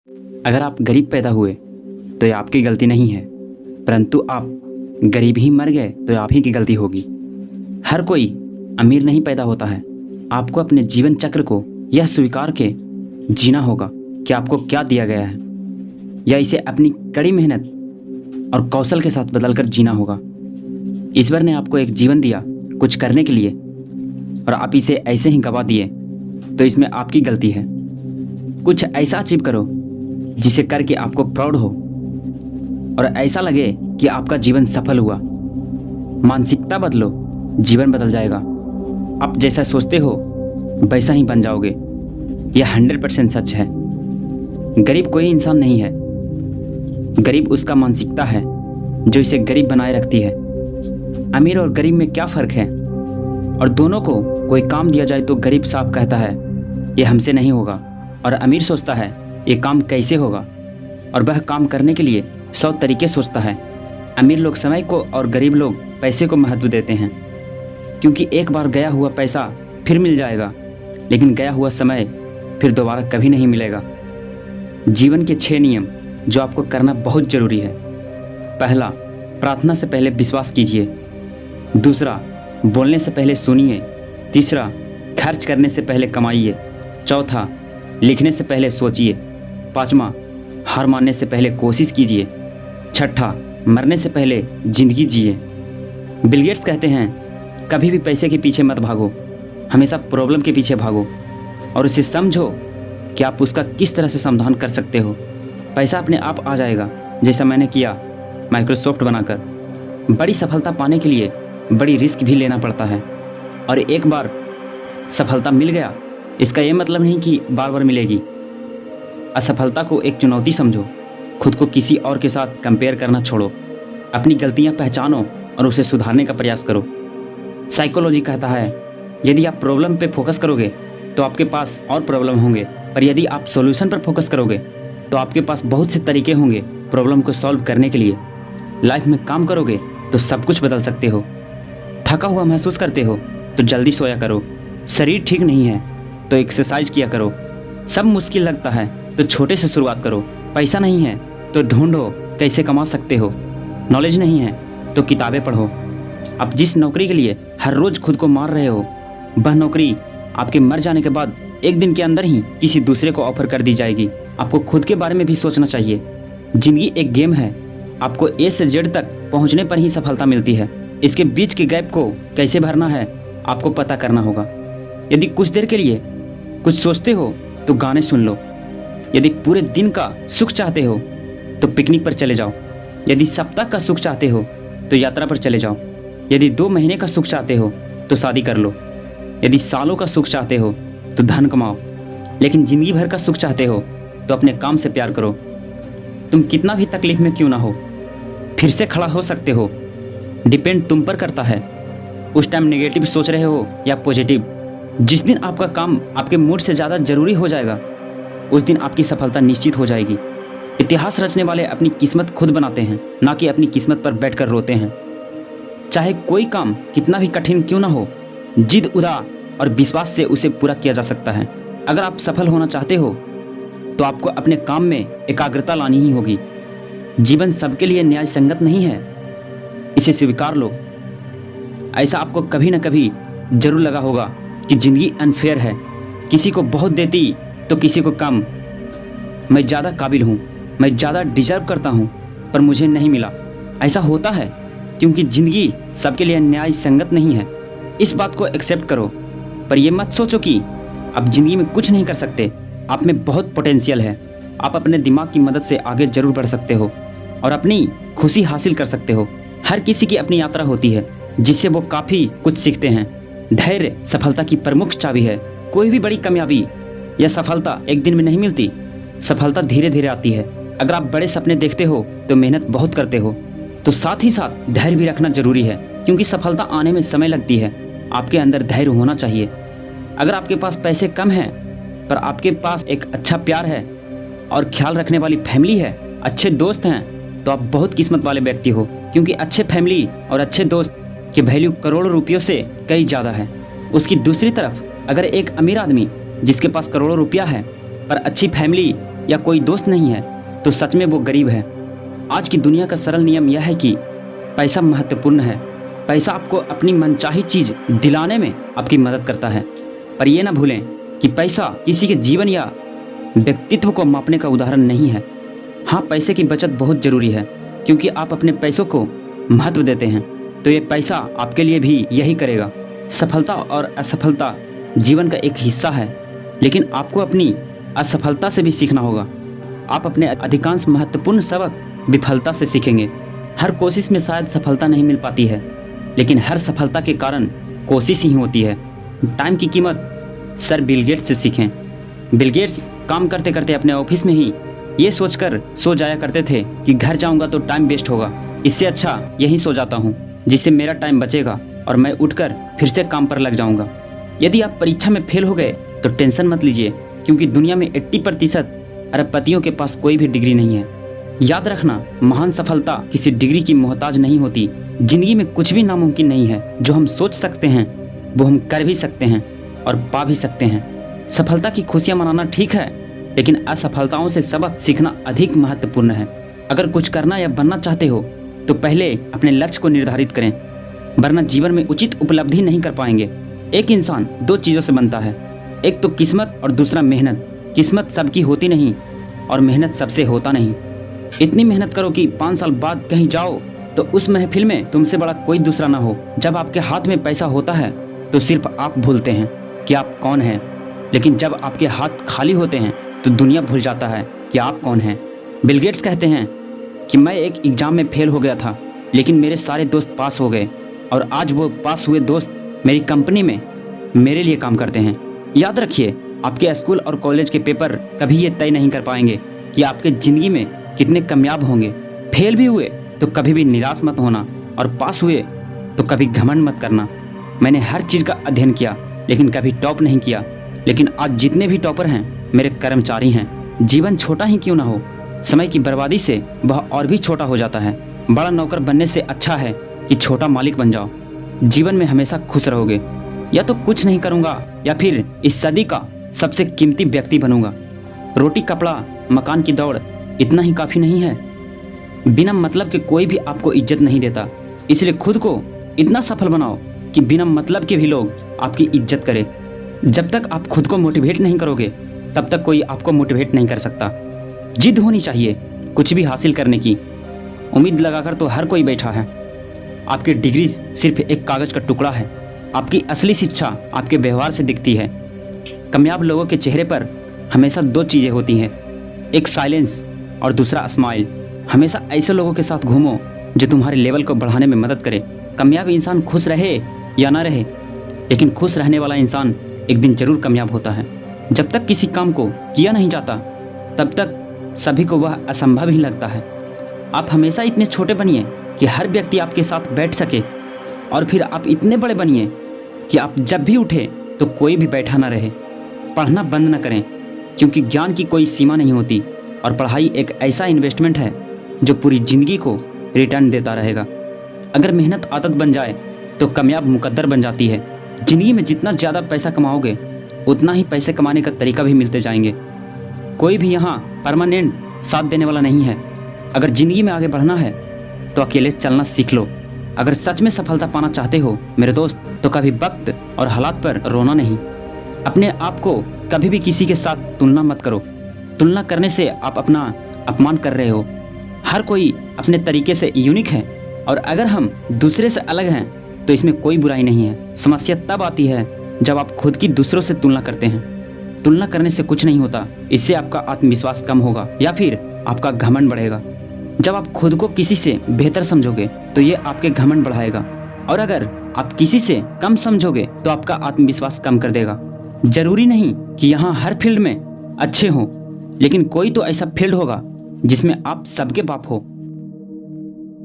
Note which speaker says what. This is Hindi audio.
Speaker 1: अगर आप गरीब पैदा हुए तो ये आपकी गलती नहीं है, परंतु आप गरीब ही मर गए तो ये आप ही की गलती होगी। हर कोई अमीर नहीं पैदा होता है। आपको अपने जीवन चक्र को यह स्वीकार के जीना होगा कि आपको क्या दिया गया है, या इसे अपनी कड़ी मेहनत और कौशल के साथ बदलकर जीना होगा। ईश्वर ने आपको एक जीवन दिया कुछ करने के लिए, और आप इसे ऐसे ही गंवा दिए तो इसमें आपकी गलती है। कुछ ऐसा अचीव करो जिसे करके आपको प्राउड हो और ऐसा लगे कि आपका जीवन सफल हुआ। मानसिकता बदलो, जीवन बदल जाएगा। आप जैसा सोचते हो वैसा ही बन जाओगे। यह 100% सच है। गरीब कोई इंसान नहीं है, गरीब उसका मानसिकता है जो इसे गरीब बनाए रखती है। अमीर और गरीब में क्या फ़र्क है? और दोनों को कोई काम दिया जाए तो गरीब साफ कहता है ये हमसे नहीं होगा, और अमीर सोचता है ये काम कैसे होगा, और वह काम करने के लिए 100 तरीके सोचता है। अमीर लोग समय को और गरीब लोग पैसे को महत्व देते हैं, क्योंकि एक बार गया हुआ पैसा फिर मिल जाएगा, लेकिन गया हुआ समय फिर दोबारा कभी नहीं मिलेगा। जीवन के 6 नियम जो आपको करना बहुत ज़रूरी है। पहला, प्रार्थना से पहले विश्वास कीजिए। दूसरा, बोलने से पहले सुनिए। तीसरा, खर्च करने से पहले कमाइए। चौथा, लिखने से पहले सोचिए। पाँचवा, हार मानने से पहले कोशिश कीजिए। छठा, मरने से पहले ज़िंदगी जिए। बिल गेट्स कहते हैं कभी भी पैसे के पीछे मत भागो, हमेशा प्रॉब्लम के पीछे भागो और उसे समझो कि आप उसका किस तरह से समाधान कर सकते हो। पैसा अपने आप आ जाएगा, जैसा मैंने किया माइक्रोसॉफ्ट बनाकर। बड़ी सफलता पाने के लिए बड़ी रिस्क भी लेना पड़ता है, और एक बार सफलता मिल गया इसका ये मतलब नहीं कि बार बार मिलेगी। असफलता को एक चुनौती समझो, खुद को किसी और के साथ कंपेयर करना छोड़ो। अपनी गलतियां पहचानो और उसे सुधारने का प्रयास करो। साइकोलॉजी कहता है यदि आप प्रॉब्लम पे फोकस करोगे तो आपके पास और प्रॉब्लम होंगे, पर यदि आप सॉल्यूशन पर फोकस करोगे तो आपके पास बहुत से तरीके होंगे प्रॉब्लम को सॉल्व करने के लिए। लाइफ में काम करोगे तो सब कुछ बदल सकते हो। थका हुआ महसूस करते हो तो जल्दी सोया करो। शरीर ठीक नहीं है तो एक्सरसाइज किया करो। सब मुश्किल लगता है तो छोटे से शुरुआत करो। पैसा नहीं है तो ढूंढो कैसे कमा सकते हो। नॉलेज नहीं है तो किताबें पढ़ो। आप जिस नौकरी के लिए हर रोज़ खुद को मार रहे हो, वह नौकरी आपके मर जाने के बाद एक दिन के अंदर ही किसी दूसरे को ऑफर कर दी जाएगी। आपको खुद के बारे में भी सोचना चाहिए। ज़िंदगी एक गेम है, आपको ए से जेड तक पहुंचने पर ही सफलता मिलती है। इसके बीच के गैप को कैसे भरना है आपको पता करना होगा। यदि कुछ देर के लिए कुछ सोचते हो तो गाने सुन लो। यदि पूरे दिन का सुख चाहते हो तो पिकनिक पर चले जाओ। यदि सप्ताह का सुख चाहते हो तो यात्रा पर चले जाओ। यदि 2 महीने का सुख चाहते हो तो शादी कर लो। यदि सालों का सुख चाहते हो तो धन कमाओ, लेकिन ज़िंदगी भर का सुख चाहते हो तो अपने काम से प्यार करो। तुम कितना भी तकलीफ में क्यों ना हो, फिर से खड़ा हो सकते हो। डिपेंड तुम पर करता है, उस टाइम नेगेटिव सोच रहे हो या पॉजिटिव। जिस दिन आपका काम आपके मूड से ज़्यादा ज़रूरी हो जाएगा उस दिन आपकी सफलता निश्चित हो जाएगी। इतिहास रचने वाले अपनी किस्मत खुद बनाते हैं, ना कि अपनी किस्मत पर बैठकर रोते हैं। चाहे कोई काम कितना भी कठिन क्यों ना हो, जिद उदा और विश्वास से उसे पूरा किया जा सकता है। अगर आप सफल होना चाहते हो तो आपको अपने काम में एकाग्रता लानी ही होगी। जीवन सबके लिए न्याय संगत नहीं है, इसे स्वीकार लो। ऐसा आपको कभी न कभी जरूर लगा होगा कि ज़िंदगी अनफेयर है, किसी को बहुत देती तो किसी को कम। मैं ज़्यादा काबिल हूँ, मैं ज़्यादा डिजर्व करता हूँ, पर मुझे नहीं मिला। ऐसा होता है क्योंकि ज़िंदगी सबके लिए न्याय संगत नहीं है। इस बात को एक्सेप्ट करो, पर यह मत सोचो कि आप ज़िंदगी में कुछ नहीं कर सकते। आप में बहुत पोटेंशियल है। आप अपने दिमाग की मदद से आगे जरूर बढ़ सकते हो और अपनी खुशी हासिल कर सकते हो। हर किसी की अपनी यात्रा होती है जिससे वो काफ़ी कुछ सीखते हैं। धैर्य सफलता की प्रमुख चाबी है। कोई भी बड़ी कामयाबी या सफलता एक दिन में नहीं मिलती, सफलता धीरे धीरे आती है। अगर आप बड़े सपने देखते हो तो मेहनत बहुत करते हो, तो साथ ही साथ धैर्य भी रखना जरूरी है, क्योंकि सफलता आने में समय लगती है। आपके अंदर धैर्य होना चाहिए। अगर आपके पास पैसे कम हैं पर आपके पास एक अच्छा प्यार है और ख्याल रखने वाली फैमिली है, अच्छे दोस्त हैं, तो आप बहुत किस्मत वाले व्यक्ति हो, क्योंकि अच्छे फैमिली और अच्छे दोस्त की वैल्यू करोड़ों रुपयों से कई ज़्यादा है। उसकी दूसरी तरफ अगर एक अमीर आदमी जिसके पास करोड़ों रुपया है पर अच्छी फैमिली या कोई दोस्त नहीं है तो सच में वो गरीब है। आज की दुनिया का सरल नियम यह है कि पैसा महत्वपूर्ण है। पैसा आपको अपनी मनचाही चीज़ दिलाने में आपकी मदद करता है, पर यह ना भूलें कि पैसा किसी के जीवन या व्यक्तित्व को मापने का उदाहरण नहीं है। हाँ, पैसे की बचत बहुत ज़रूरी है, क्योंकि आप अपने पैसों को महत्व देते हैं तो ये पैसा आपके लिए भी यही करेगा। सफलता और असफलता जीवन का एक हिस्सा है, लेकिन आपको अपनी असफलता से भी सीखना होगा। आप अपने अधिकांश महत्वपूर्ण सबक विफलता से सीखेंगे। हर कोशिश में शायद सफलता नहीं मिल पाती है, लेकिन हर सफलता के कारण कोशिश ही होती है। टाइम की कीमत सर बिल गेट्स से सीखें। बिल गेट्स काम करते करते अपने ऑफिस में ही ये सोचकर सो जाया करते थे कि घर जाऊंगा तो टाइम वेस्ट होगा, इससे अच्छा यहीं सो जाता हूँ जिससे मेरा टाइम बचेगा और मैं उठकर फिर से काम पर लग जाऊंगा। यदि आप परीक्षा में फेल हो गए तो टेंशन मत लीजिए, क्योंकि दुनिया में 80% अरबपतियों के पास कोई भी डिग्री नहीं है। याद रखना, महान सफलता किसी डिग्री की मोहताज नहीं होती। जिंदगी में कुछ भी नामुमकिन नहीं है। जो हम सोच सकते हैं वो हम कर भी सकते हैं और पा भी सकते हैं। सफलता की खुशियाँ मनाना ठीक है, लेकिन असफलताओं से सबक सीखना अधिक महत्वपूर्ण है। अगर कुछ करना या बनना चाहते हो तो पहले अपने लक्ष्य को निर्धारित करें, वरना जीवन में उचित उपलब्धि नहीं कर पाएंगे। एक इंसान 2 चीज़ों से बनता है, एक तो किस्मत और दूसरा मेहनत। किस्मत सबकी होती नहीं और मेहनत सबसे होता नहीं। इतनी मेहनत करो कि 5 साल बाद कहीं जाओ तो उस महफिल में तुमसे बड़ा कोई दूसरा ना हो। जब आपके हाथ में पैसा होता है तो सिर्फ आप भूलते हैं कि आप कौन हैं, लेकिन जब आपके हाथ खाली होते हैं तो दुनिया भूल जाता है कि आप कौन हैं। बिल गेट्स कहते हैं कि मैं एक एग्ज़ाम में फेल हो गया था, लेकिन मेरे सारे दोस्त पास हो गए और आज वो पास हुए दोस्त मेरी कंपनी में मेरे लिए काम करते हैं। याद रखिए, आपके स्कूल और कॉलेज के पेपर कभी ये तय नहीं कर पाएंगे कि आपके ज़िंदगी में कितने कामयाब होंगे। फेल भी हुए तो कभी भी निराश मत होना और पास हुए तो कभी घमंड मत करना। मैंने हर चीज़ का अध्ययन किया लेकिन कभी टॉप नहीं किया, लेकिन आज जितने भी टॉपर हैं मेरे कर्मचारी हैं। जीवन छोटा ही क्यों ना हो, समय की बर्बादी से वह और भी छोटा हो जाता है। बड़ा नौकर बनने से अच्छा है कि छोटा मालिक बन जाओ। जीवन में हमेशा खुश रहोगे। या तो कुछ नहीं करूँगा या फिर इस सदी का सबसे कीमती व्यक्ति बनूंगा। रोटी, कपड़ा, मकान की दौड़, इतना ही काफ़ी नहीं है। बिना मतलब के कोई भी आपको इज्जत नहीं देता, इसलिए खुद को इतना सफल बनाओ कि बिना मतलब के भी लोग आपकी इज्जत करें। जब तक आप खुद को मोटिवेट नहीं करोगे तब तक कोई आपको मोटिवेट नहीं कर सकता। जिद होनी चाहिए कुछ भी हासिल करने की। उम्मीद लगाकर तो हर कोई बैठा है। आपकी डिग्री सिर्फ एक कागज़ का टुकड़ा है। आपकी असली शिक्षा आपके व्यवहार से दिखती है। कामयाब लोगों के चेहरे पर हमेशा 2 चीज़ें होती हैं, एक साइलेंस और दूसरा स्माइल। हमेशा ऐसे लोगों के साथ घूमो जो तुम्हारे लेवल को बढ़ाने में मदद करे। कामयाब इंसान खुश रहे या ना रहे, लेकिन खुश रहने वाला इंसान एक दिन जरूर कामयाब होता है। जब तक किसी काम को किया नहीं जाता तब तक सभी को वह असंभव ही लगता है। आप हमेशा इतने छोटे बनिए कि हर व्यक्ति आपके साथ बैठ सके, और फिर आप इतने बड़े बनिए कि आप जब भी उठे तो कोई भी बैठा ना रहे। पढ़ना बंद न करें, क्योंकि ज्ञान की कोई सीमा नहीं होती और पढ़ाई एक ऐसा इन्वेस्टमेंट है जो पूरी ज़िंदगी को रिटर्न देता रहेगा। अगर मेहनत आदत बन जाए तो कामयाब मुकद्दर बन जाती है। ज़िंदगी में जितना ज़्यादा पैसा कमाओगे उतना ही पैसे कमाने का तरीका भी मिलते जाएंगे। कोई भी यहाँ परमानेंट साथ देने वाला नहीं है। अगर ज़िंदगी में आगे बढ़ना है तो अकेले चलना सीख लो। अगर सच में सफलता पाना चाहते हो मेरे दोस्त, तो कभी वक्त और हालात पर रोना नहीं। अपने आप को कभी भी किसी के साथ तुलना मत करो। तुलना करने से आप अपना अपमान कर रहे हो। हर कोई अपने तरीके से यूनिक है, और अगर हम दूसरे से अलग हैं तो इसमें कोई बुराई नहीं है। समस्या तब आती है जब आप खुद की दूसरों से तुलना करते हैं। तुलना करने से कुछ नहीं होता, इससे आपका आत्मविश्वास कम होगा या फिर आपका घमंड बढ़ेगा। जब आप खुद को किसी से बेहतर समझोगे तो ये आपके घमंड बढ़ाएगा, और अगर आप किसी से कम समझोगे तो आपका आत्मविश्वास कम कर देगा। जरूरी नहीं कि यहाँ हर फील्ड में अच्छे हों, लेकिन कोई तो ऐसा फील्ड होगा जिसमें आप सबके बाप हो।